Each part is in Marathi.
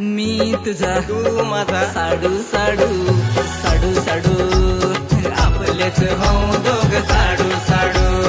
मी तुझा तू माझा साडू साडू साडू साडू आपलेच हो दोघ साडू साडू.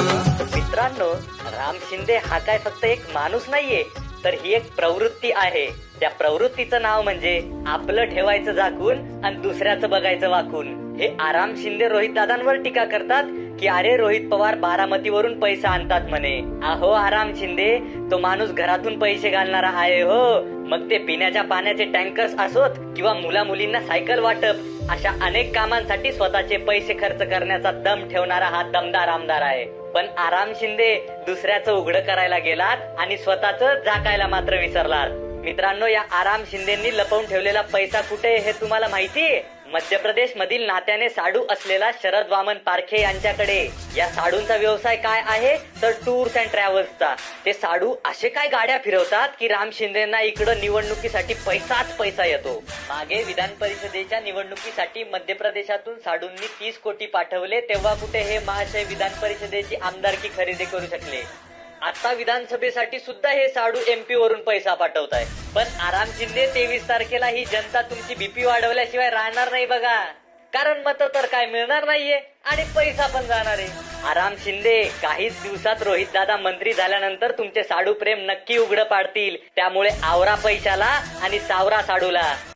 मित्रांनो, राम शिंदे हा काय फक्त एक माणूस नाहीये, तर ही एक प्रवृत्ती आहे. त्या प्रवृत्तीचं नाव म्हणजे आपलं ठेवायचं झाकून आणि दुसऱ्याचं बघायचं वाकून. हे आराम शिंदे रोहित दादांवर टीका करतात की अरे रोहित पवार बारामतीवरून पैसा आणतात म्हणे. अहो आराम शिंदे, तो माणूस घरातून पैसे घालणारा आहे हो. मग ते पिण्याच्या पाण्याचे टँकर्स असोत किंवा मुला मुलींना सायकल वाटप, अशा अनेक कामांसाठी स्वतःचे पैसे खर्च करण्याचा दम ठेवणारा हा दमदार आमदार आहे. पण आराम शिंदे दुसऱ्याचं उघड करायला गेलात आणि स्वतःचं झाकायला मात्र विसरलात. मित्रांनो, या आराम शिंदेंनी लपवून ठेवलेला पैसा कुठे हे तुम्हाला माहितीये? मध्य प्रदेश मधील नात्याने साडू असलेला शरद वामन पारखे यांच्याकडे. या साडूंचा व्यवसाय काय आहे तर टूर्स अँड ट्रॅव्हल्सचा. ते साडू असे काय गाड्या फिरवतात की राम शिंदेना इकडं निवडणुकीसाठी पैसाच पैसा येतो. मागे विधान परिषदेच्या निवडणुकीसाठी मध्य प्रदेशातून साडूंनी 30 कोटी पाठवले, तेव्हा कुठे हे महाशय विधान परिषदेची आमदारकी खरेदी करू शकले. आता विधानसभेसाठी सुद्धा हे साडू एमपी वरून पैसा पाठवताय. पण आराम शिंदे 23 तारखेला ही जनता तुमची बीपी वाढवल्याशिवाय राहणार नाही बघा. कारण मत तर काय मिळणार नाहीये आणि पैसा पण जाणार आहे. आराम शिंदे, काहीच दिवसात रोहित दादा मंत्री झाल्यानंतर तुमचे साडू प्रेम नक्की उघड पाडतील. त्यामुळे आवरा पैशाला आणि सावरा साडूला.